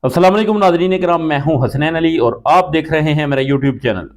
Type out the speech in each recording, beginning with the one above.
अस्सलाम वालेकुम नाज़रीन इकराम, मैं हूं हसनैन अली और आप देख रहे हैं मेरा यूट्यूब चैनल।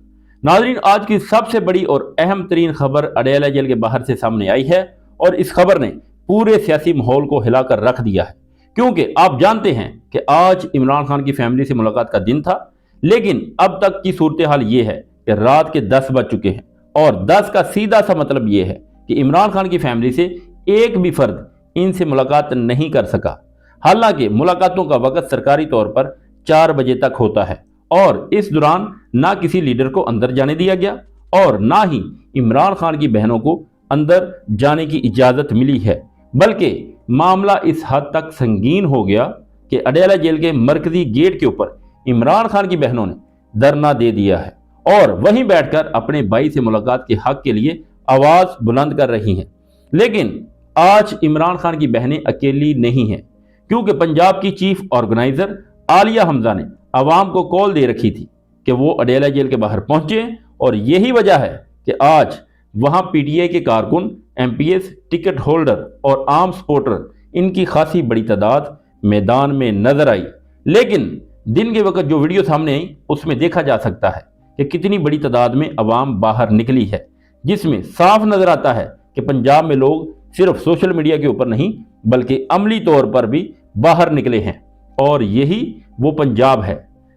नाज़रीन, आज की सबसे बड़ी और अहम तरीन खबर अडयाला जेल के बाहर से सामने आई है और इस खबर ने पूरे सियासी माहौल को हिलाकर रख दिया है। क्योंकि आप जानते हैं कि आज इमरान खान की फैमिली से मुलाकात का दिन था, लेकिन अब तक की सूरत हाल ये है कि रात के 10 बज चुके हैं और 10 का सीधा सा मतलब ये है कि इमरान खान की फैमिली से एक भी फर्द इनसे मुलाकात नहीं कर सका। हालांकि मुलाकातों का वक्त सरकारी तौर पर 4 बजे तक होता है और इस दौरान ना किसी लीडर को अंदर जाने दिया गया और ना ही इमरान खान की बहनों को अंदर जाने की इजाज़त मिली है। बल्कि मामला इस हद तक संगीन हो गया कि अडयाला जेल के मरकजी गेट के ऊपर इमरान खान की बहनों ने धरना दे दिया है और वहीं बैठकर अपने भाई से मुलाकात के हक के लिए आवाज़ बुलंद कर रही हैं। लेकिन आज इमरान खान की बहनें अकेली नहीं हैं, क्योंकि पंजाब की चीफ ऑर्गेनाइजर आलिया हमजा ने आवाम को कॉल दे रखी थी कि वो अडयाला जेल के बाहर पहुंचे और यही वजह है कि आज वहां पीटीआई के कारकुन, एमपीएस, टिकट होल्डर और आम सपोर्टर इनकी खासी बड़ी तादाद मैदान में नजर आई। लेकिन दिन के वक्त जो वीडियो सामने आई उसमें देखा जा सकता है कि कितनी बड़ी तादाद में अवाम बाहर निकली है, जिसमें साफ नजर आता है कि पंजाब में लोग सिर्फ सोशल मीडिया के ऊपर नहीं बल्कि अमली तौर पर भी बाहर निकले हैं। और यही वो पंजाब है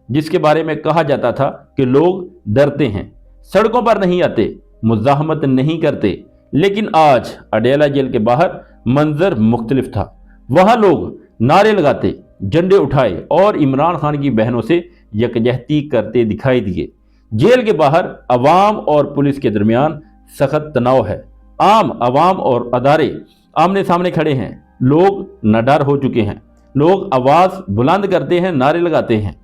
जिसके बारे में कहा जाता था कि लोग डरते हैं, सड़कों पर नहीं आते, मुज़ाहमत नहीं करते। लेकिन आज अडयाला जेल के बाहर मंजर मुख्तलिफ था। वहां लोग नारे लगाते, झंडे उठाए और इमरान खान की बहनों से यकजहती करते दिखाई दिए। जेल के बाहर अवाम और पुलिस के दरमियान सख्त तनाव है। आम अवाम और अदारे आमने सामने खड़े हैं। लोग नडर हो चुके हैं, लोग आवाज़ बुलंद करते हैं, नारे लगाते हैं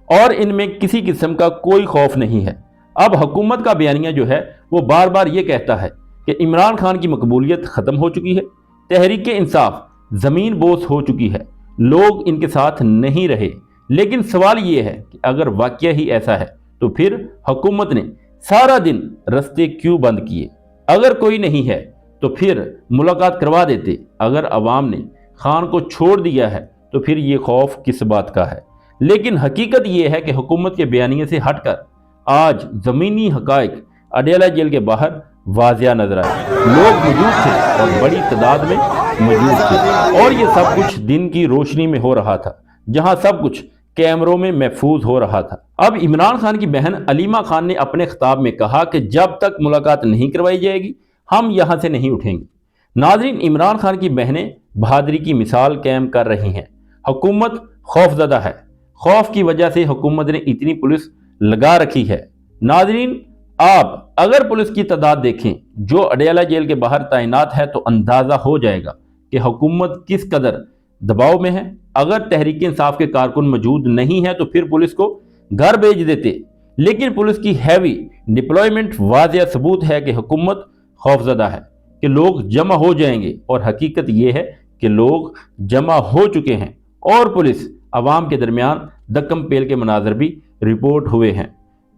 और इनमें किसी किस्म का कोई खौफ नहीं है। अब हुकूमत का बयानिया जो है वो बार बार ये कहता है कि इमरान खान की मकबूलियत ख़त्म हो चुकी है, तहरीक इंसाफ ज़मीन बोस हो चुकी है, लोग इनके साथ नहीं रहे। लेकिन सवाल ये है कि अगर वाकया ही ऐसा है तो फिर हुकूमत ने सारा दिन रास्ते क्यों बंद किए? अगर कोई नहीं है तो फिर मुलाकात करवा देते। अगर अवाम ने खान को छोड़ दिया है तो फिर ये खौफ किस बात का है? लेकिन हकीकत ये है कि हुकूमत के बयानिए से हटकर आज ज़मीनी हकायक अडयाला जेल के बाहर वाजिया नजर आए। लोग मौजूद थे और बड़ी तादाद में मौजूद थे और ये सब कुछ दिन की रोशनी में हो रहा था, जहां सब कुछ कैमरों में महफूज हो रहा था। अब इमरान खान की बहन अलीमा खान ने अपने खिताब में कहा कि जब तक मुलाकात नहीं करवाई जाएगी हम यहां से नहीं उठेंगे। नाजरीन, इमरान खान की बहनें बहादुरी की मिसाल कायम कर रही हैं। हुकूमत खौफजदा है, खौफ की वजह से हुकूमत ने इतनी पुलिस लगा रखी है। नाजरीन, आप अगर पुलिस की तादाद देखें जो अडयाला जेल के बाहर तैनात है तो अंदाज़ा हो जाएगा कि हुकूमत किस कदर दबाव में है। अगर तहरीक इंसाफ के कारकुन मौजूद नहीं है तो फिर पुलिस को घर भेज देते। लेकिन पुलिस की हैवी डिप्लॉयमेंट वाज़िया सबूत है कि हुकूमत खौफजदा है कि लोग जमा हो जाएंगे और हकीकत यह है कि लोग जमा हो चुके हैं और पुलिस अवाम के दरमियान दक्कम पेल के मनाजर भी रिपोर्ट हुए हैं।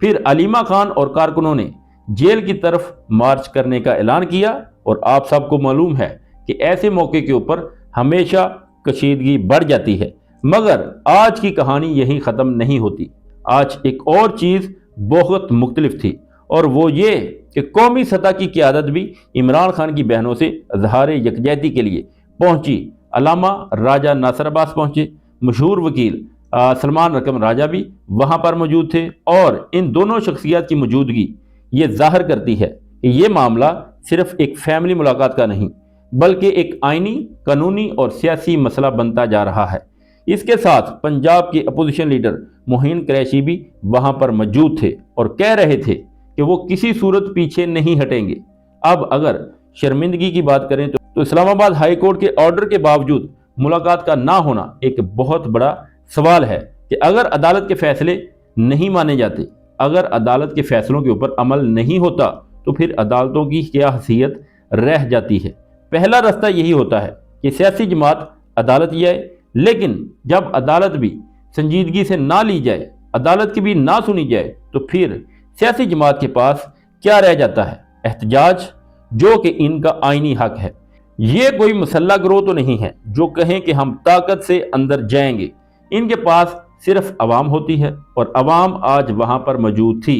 फिर अलीमा खान और कारकुनों ने जेल की तरफ मार्च करने का ऐलान किया और आप सबको मालूम है कि ऐसे मौके के ऊपर हमेशा कशीदगी बढ़ जाती है। मगर आज की कहानी यही ख़त्म नहीं होती। आज एक और चीज़ बहुत मुख्तलिफ थी और वो ये कि कौमी सतह की क़यादत भी इमरान खान की बहनों से इज़हार यकजहती के लिए पहुंची। अल्लामा राजा नासिर अब्बास पहुंचे, मशहूर वकील सलमान रकम राजा भी वहां पर मौजूद थे और इन दोनों शख्सियत की मौजूदगी ये जाहिर करती है कि ये मामला सिर्फ एक फैमिली मुलाकात का नहीं बल्कि एक आइनी, कानूनी और सियासी मसला बनता जा रहा है। इसके साथ पंजाब के अपोजिशन लीडर मोहिन कुरैशी भी वहां पर मौजूद थे और कह रहे थे कि वो किसी सूरत पीछे नहीं हटेंगे। अब अगर शर्मिंदगी की बात करें तो इस्लामाबाद हाई कोर्ट के ऑर्डर के बावजूद मुलाकात का ना होना एक बहुत बड़ा सवाल है कि अगर अदालत के फैसले नहीं माने जाते, अगर अदालत के फैसलों के ऊपर अमल नहीं होता तो फिर अदालतों की क्या हैसियत रह जाती है? पहला रास्ता यही होता है कि सियासी जमात अदालत जाए, लेकिन जब अदालत भी संजीदगी से ना ली जाए, अदालत की भी ना सुनी जाए तो फिर सियासी जमात के पास क्या रह जाता है? एहतजाज, जो कि इनका आईनी हक है। ये कोई मुसल्ला गिरोह तो नहीं है जो कहें कि हम ताकत से अंदर जाएंगे। इनके पास صرف عوام ہوتی ہے اور عوام آج وہاں پر موجود تھی۔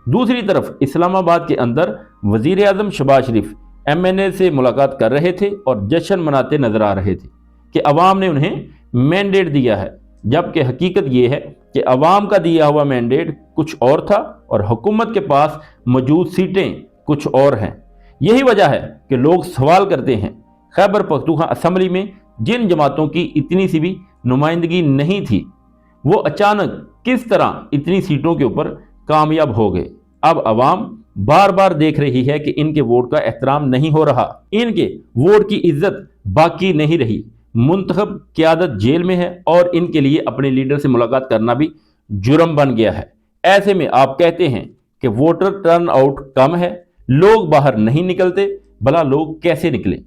دوسری طرف اسلام آباد کے اندر وزیر اعظم شہباز شریف MNA سے ملاقات کر رہے تھے اور جشن مناتے نظر آ رہے تھے کہ عوام نے انہیں مینڈیٹ دیا ہے، جبکہ حقیقت یہ ہے کہ عوام کا دیا ہوا مینڈیٹ کچھ اور تھا اور حکومت کے پاس موجود سیٹیں کچھ اور ہیں۔ یہی وجہ ہے کہ لوگ سوال کرتے ہیں خیبر پختونخوا اسمبلی میں جن جماعتوں کی اتنی سی بھی نمائندگی نہیں تھی، وہ اچانک کس طرح اتنی سیٹوں کے اوپر کامیاب ہو گئے۔ اب عوام بار بار دیکھ رہی ہے کہ ان کے ووٹ کا احترام نہیں ہو رہا، ان کے ووٹ کی عزت باقی نہیں رہی۔ منتخب قیادت جیل میں ہے اور ان کے لیے اپنے لیڈر سے ملاقات کرنا بھی جرم بن گیا ہے۔ ایسے میں آپ کہتے ہیں کہ ووٹر ٹرن آؤٹ کم ہے، لوگ باہر نہیں نکلتے، بھلا لوگ کیسے نکلیں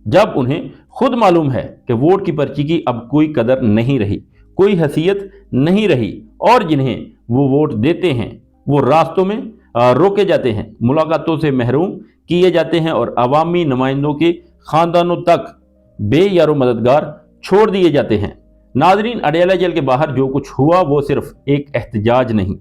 جب انہیں خود معلوم ہے کہ ووٹ کی پرچی کی اب کوئی قدر نہیں رہی، کوئی حیثیت نہیں رہی، اور جنہیں وہ ووٹ دیتے ہیں وہ راستوں میں روکے جاتے ہیں، ملاقاتوں سے محروم کیے جاتے ہیں اور عوامی نمائندوں کے خاندانوں تک بے یار و مددگار چھوڑ دیے جاتے ہیں۔ ناظرین، اڈیالہ جیل کے باہر جو کچھ ہوا وہ صرف ایک احتجاج نہیں،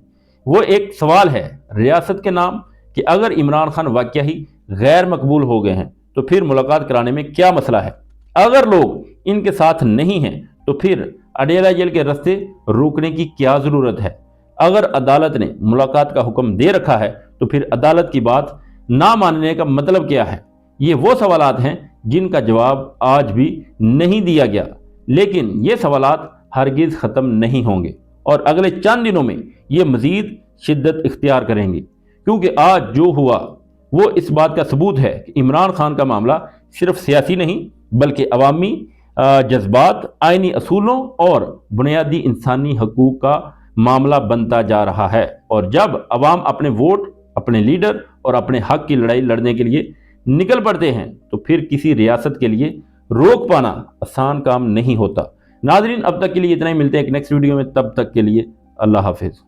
وہ ایک سوال ہے ریاست کے نام کہ اگر عمران خان واقعہ ہی غیر مقبول ہو گئے ہیں تو پھر ملاقات کرانے میں کیا مسئلہ ہے؟ اگر لوگ ان کے ساتھ نہیں ہیں تو پھر اڈیالہ جیل کے رستے روکنے کی کیا ضرورت ہے؟ اگر عدالت نے ملاقات کا حکم دے رکھا ہے تو پھر عدالت کی بات نہ ماننے کا مطلب کیا ہے؟ یہ وہ سوالات ہیں جن کا جواب آج بھی نہیں دیا گیا، لیکن یہ سوالات ہرگز ختم نہیں ہوں گے اور اگلے چند دنوں میں یہ مزید شدت اختیار کریں گے، کیونکہ آج جو ہوا وہ اس بات کا ثبوت ہے کہ عمران خان کا معاملہ صرف سیاسی نہیں بلکہ عوامی جذبات، آئینی اصولوں اور بنیادی انسانی حقوق کا معاملہ بنتا جا رہا ہے۔ اور جب عوام اپنے ووٹ، اپنے لیڈر اور اپنے حق کی لڑائی لڑنے کے لیے نکل پڑتے ہیں تو پھر کسی ریاست کے لیے روک پانا آسان کام نہیں ہوتا۔ ناظرین، اب تک کے لیے اتنا ہی، ملتے ہیں ایک نیکسٹ ویڈیو میں، تب تک کے لیے اللہ حافظ۔